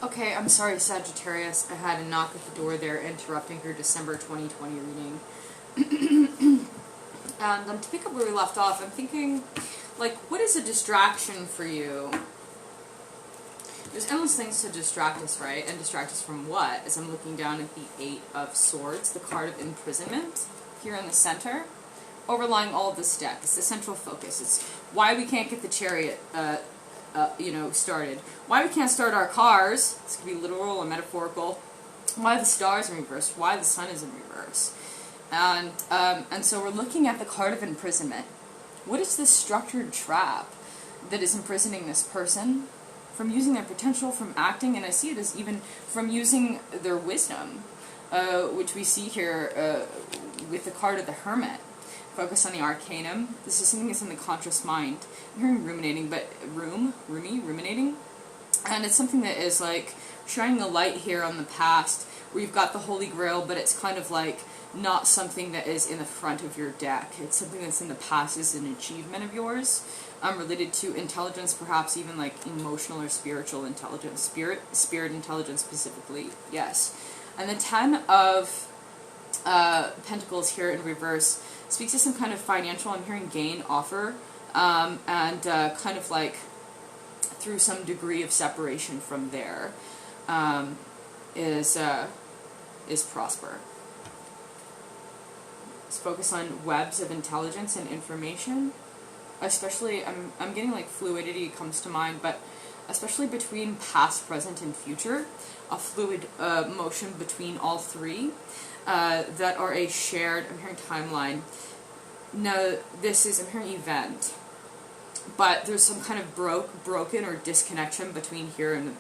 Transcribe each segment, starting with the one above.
Okay, I'm sorry, Sagittarius. I had a knock at the door there, interrupting your December 2020 reading. And to pick up where we left off, I'm thinking, like, what is a distraction for you? There's endless things to distract us, right? And distract us from what? As I'm looking down at the Eight of Swords, the card of imprisonment, here in the center. Overlying all of this deck, it's the central focus. It's why we can't get the chariot, started. Why we can't start our cars. This could be literal or metaphorical. Why the stars are in reverse. Why the sun is in reverse. And so we're looking at the card of imprisonment. What is this structured trap that is imprisoning this person from using their potential, from acting, and I see it as even from using their wisdom, which we see here with the card of the Hermit. Focus on the Arcanum. This is something that's in the conscious mind. I'm hearing ruminating, but ruminating. And it's something that is like shining a light here on the past, where you've got the Holy Grail, but it's kind of like not something that is in the front of your deck. It's something that's in the past, is an achievement of yours, related to intelligence, perhaps even like emotional or spiritual intelligence, spirit intelligence specifically, yes. And the Ten of Pentacles here in reverse speaks to some kind of financial, I'm hearing gain, offer, and kind of like through some degree of separation from there, is prosper. Let's focus on webs of intelligence and information, especially, I'm getting like fluidity comes to mind, but especially between past, present, and future, a fluid motion between all three, that are a shared, I'm hearing timeline. No, this is, I'm hearing event, but there's some kind of broken or disconnection between here and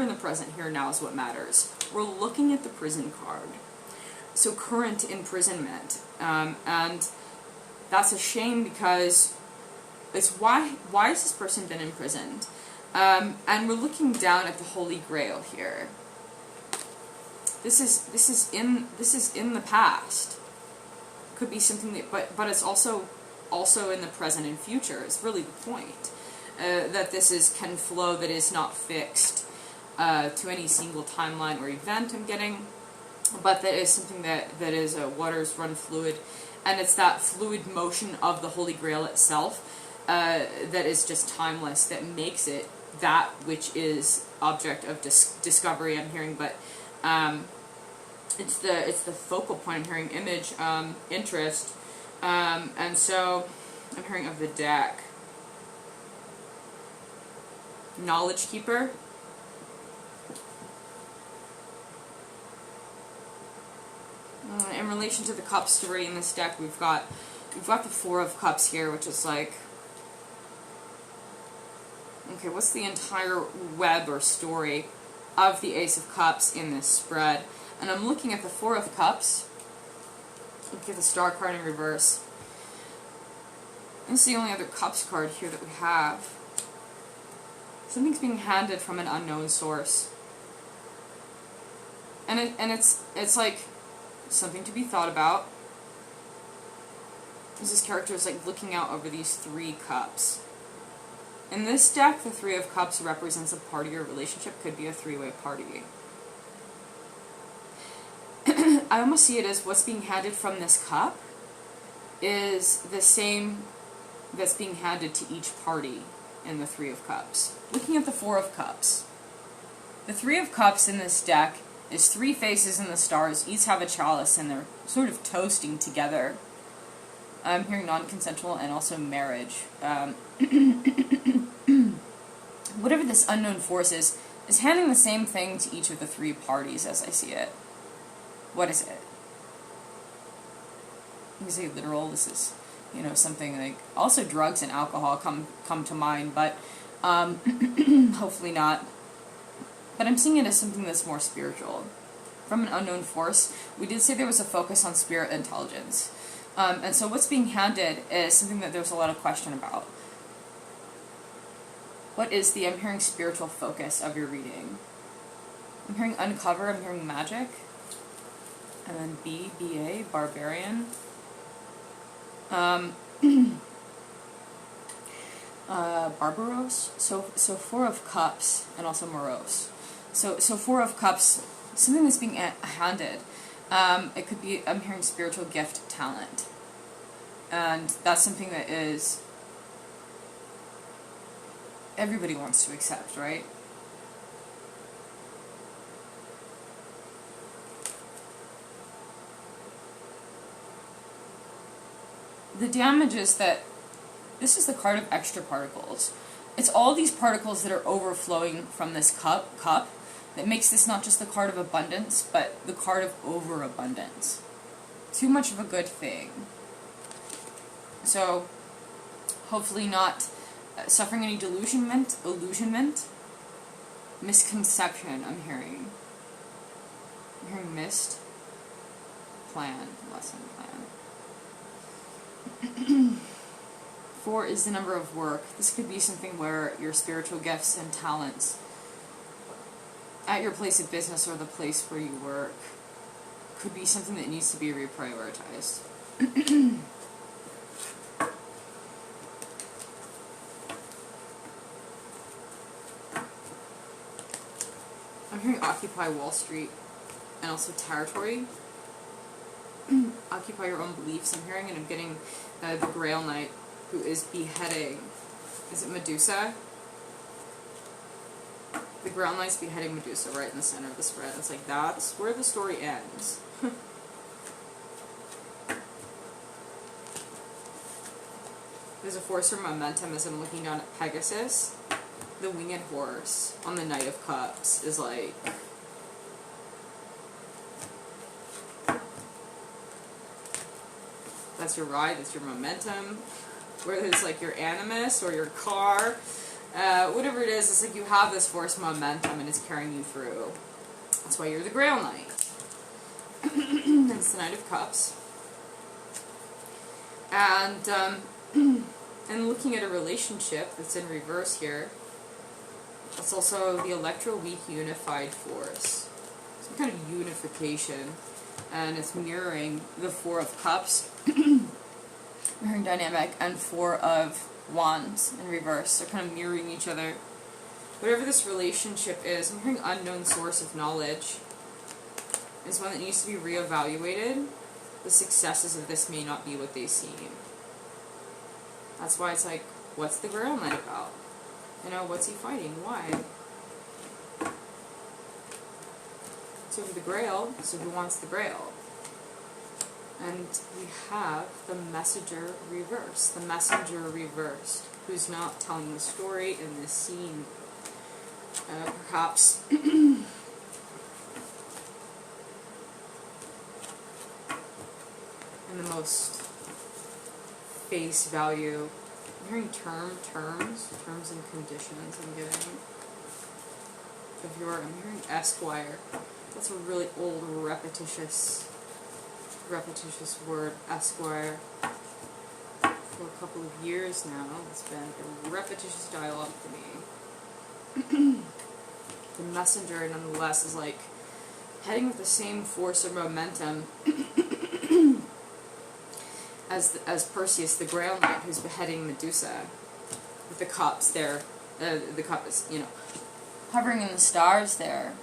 the present. Here now is what matters. We're looking at the prison card, so current imprisonment, and that's a shame because it's why has this person been imprisoned? And we're looking down at the Holy Grail here. This is in the past. Could be something that, but it's also in the present and future. Is really the point, that this can flow, that is not fixed to any single timeline or event. I'm getting, but that is something that is waters run fluid, and it's that fluid motion of the Holy Grail itself that is just timeless, that makes it that which is object of discovery. I'm hearing, but it's the focal point. I'm hearing image, interest, and so I'm hearing of the deck. Knowledge keeper. In relation to the cup story in this deck, we've got the Four of Cups here, which is like, okay, what's the entire web or story of the Ace of Cups in this spread? And I'm looking at the Four of Cups. Look at the Star card in reverse. This is the only other Cups card here that we have. Something's being handed from an unknown source. And it's like something to be thought about. This character is like looking out over these three cups. In this deck, the Three of Cups represents a party or relationship. Could be a three-way party. I almost see it as what's being handed from this cup is the same that's being handed to each party in the Three of Cups. Looking at the Four of Cups. The Three of Cups in this deck is three faces in the stars. Each have a chalice and they're sort of toasting together. I'm hearing non-consensual and also marriage. Whatever this unknown force is handing the same thing to each of the three parties as I see it. What is it? You can say literal. This is, something like, also drugs and alcohol come to mind, but hopefully not. But I'm seeing it as something that's more spiritual. From an unknown force, we did say there was a focus on spirit intelligence. And so what's being handed is something that there's a lot of question about. What is the, I'm hearing spiritual focus of your reading? I'm hearing uncover, I'm hearing magic. And then B-A, barbarian. Barbaros. So Four of Cups, and also morose. So Four of Cups, something that's being handed. It could be, I'm hearing spiritual gift, talent. And that's something that is, everybody wants to accept, right? The damage is that this is the card of extra particles. It's all these particles that are overflowing from this cup that makes this not just the card of abundance, but the card of overabundance. Too much of a good thing. So, hopefully not suffering any illusionment, misconception, I'm hearing. I'm hearing missed, plan, lesson plan. 4 is the number of work. This could be something where your spiritual gifts and talents at your place of business or the place where you work could be something that needs to be reprioritized. I'm hearing occupy Wall Street and also territory. Occupy your own beliefs, I'm hearing, and I'm getting the Grail Knight who is beheading, is it Medusa? The Grail Knight's beheading Medusa right in the center of the spread. It's like, that's where the story ends. There's a force or momentum as I'm looking down at Pegasus. The winged horse on the Knight of Cups is like, that's your ride, that's your momentum. Whether it's like your animus or your car, whatever it is, it's like you have this force momentum and it's carrying you through. That's why you're the Grail Knight. It's the Knight of Cups. And looking at a relationship that's in reverse here, it's also the electro-weak unified force. Some kind of unification. And it's mirroring the Four of Cups, mirroring dynamic, and Four of Wands in reverse. They're kind of mirroring each other. Whatever this relationship is, I'm hearing unknown source of knowledge. It's one that needs to be reevaluated. The successes of this may not be what they seem. That's why it's like, what's the Grail Knight about? You know, what's he fighting? Why? So for the Grail, so who wants the Grail? And we have the Messenger reversed. The Messenger reversed, who's not telling the story in this scene. Perhaps in the most face value. I'm hearing terms and conditions I'm getting. I'm hearing Esquire. That's a really old, repetitious word, Esquire. For a couple of years now, it's been a repetitious dialogue for me. The Messenger, nonetheless, is like heading with the same force or momentum as Perseus, the Grail Knight, who's beheading Medusa, with the cups there. The cup is, you know, hovering in the stars there.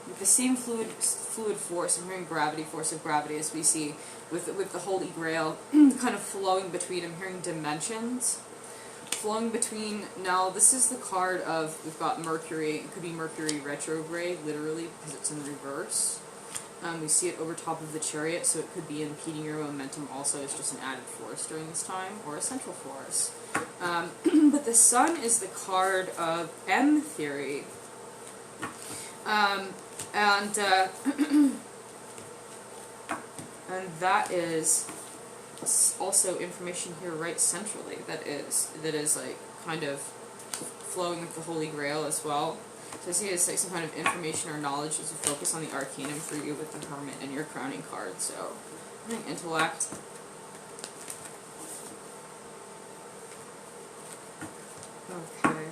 With the same fluid force, I'm hearing gravity, force of gravity, as we see with the Holy Grail, kind of flowing between. I'm hearing dimensions, flowing between. Now, this is the card of, we've got Mercury. It could be Mercury retrograde, literally, because it's in reverse. We see it over top of the Chariot, so it could be impeding your momentum also. It's just an added force during this time, or a central force. But the Sun is the card of M theory. And that is also information here right centrally that is like kind of flowing with the Holy Grail as well. So I see it's like some kind of information or knowledge as you focus on the Arcanum for you with the Hermit and your crowning card. So I think intellect. Okay.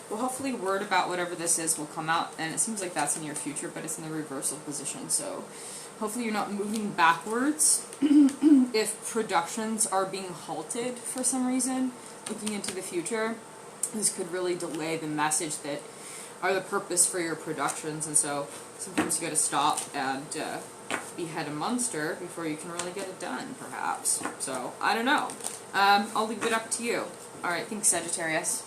Well, hopefully word about whatever this is will come out, and it seems like that's in your future, but it's in the reversal position, so hopefully you're not moving backwards. If productions are being halted for some reason, looking into the future, this could really delay the message that are the purpose for your productions, and so sometimes you got to stop and behead a monster before you can really get it done, perhaps. So, I don't know. I'll leave it up to you. Alright, thanks, Sagittarius.